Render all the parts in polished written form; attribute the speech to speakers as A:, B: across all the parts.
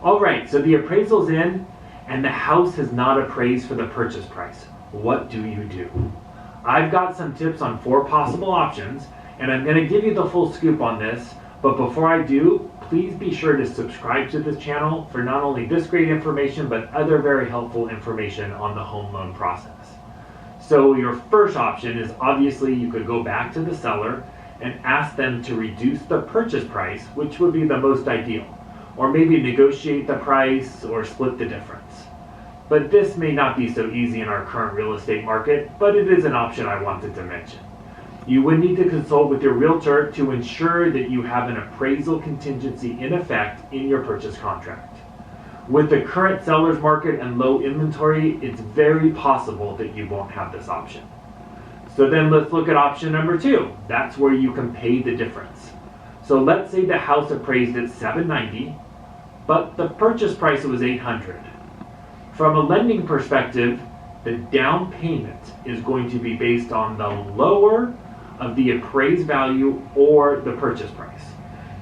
A: Alright, so the appraisal's in and the house has not appraised for the purchase price. What do you do? I've got some tips on 4 possible options, and I'm going to give you the full scoop on this, but before I do, please be sure to subscribe to this channel for not only this great information, but other very helpful information on the home loan process. So your first option is obviously you could go back to the seller and ask them to reduce the purchase price, which would be the most ideal, or maybe negotiate the price or split the difference. But this may not be so easy in our current real estate market, but it is an option I wanted to mention. You would need to consult with your realtor to ensure that you have an appraisal contingency in effect in your purchase contract. With the current seller's market and low inventory, it's very possible that you won't have this option. So then let's look at option number 2. That's where you can pay the difference. So let's say the house appraised at $790, but the purchase price was $800. From a lending perspective, the down payment is going to be based on the lower of the appraised value or the purchase price.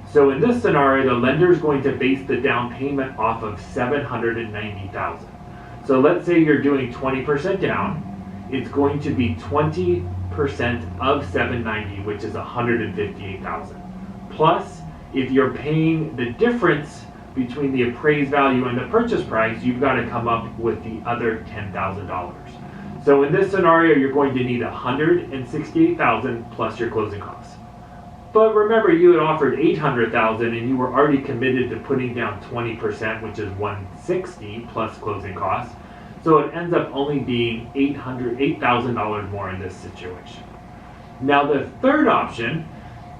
A: So in this scenario, the lender is going to base the down payment off of $790,000. So let's say you're doing 20% down, it's going to be 20% of $790, which is $158,000. Plus, if you're paying the difference between the appraised value and the purchase price, you've got to come up with the other $10,000. So in this scenario, you're going to need $168,000 plus your closing costs. But remember, you had offered $800,000 and you were already committed to putting down 20%, which is $160,000 plus closing costs. So it ends up only being $8,000 more in this situation. Now the third option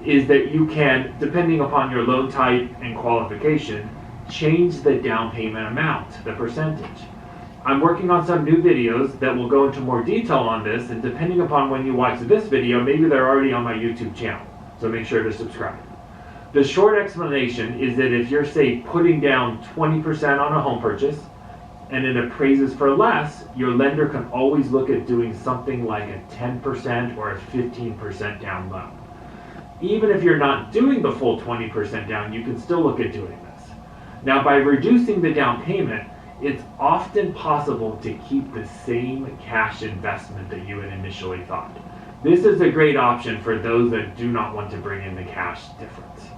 A: is that you can, depending upon your loan type and qualification, change the down payment amount, the percentage. I'm working on some new videos that will go into more detail on this, and depending upon when you watch this video, maybe they're already on my YouTube channel, so make sure to subscribe. The short explanation is that if you're, say, putting down 20% on a home purchase and it appraises for less, your lender can always look at doing something like a 10% or a 15% down loan. Even if you're not doing the full 20% down, you can still look at doing this. Now, by reducing the down payment, it's often possible to keep the same cash investment that you had initially thought. This is a great option for those that do not want to bring in the cash difference.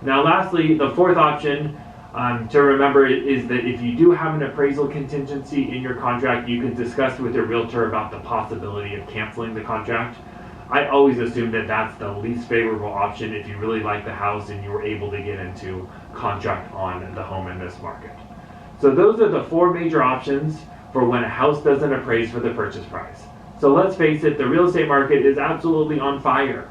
A: Now, lastly, the fourth option to remember is that if you do have an appraisal contingency in your contract, you can discuss with your realtor about the possibility of canceling the contract. I always assume that that's the least favorable option if you really like the house and you were able to get into contract on the home in this market. So those are the 4 major options for when a house doesn't appraise for the purchase price. So let's face it, the real estate market is absolutely on fire,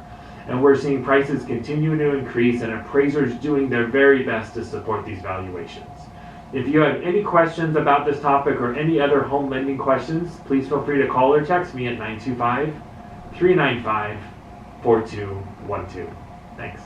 A: and we're seeing prices continue to increase and appraisers doing their very best to support these valuations. If you have any questions about this topic or any other home lending questions, please feel free to call or text me at 925-395-4212. Thanks.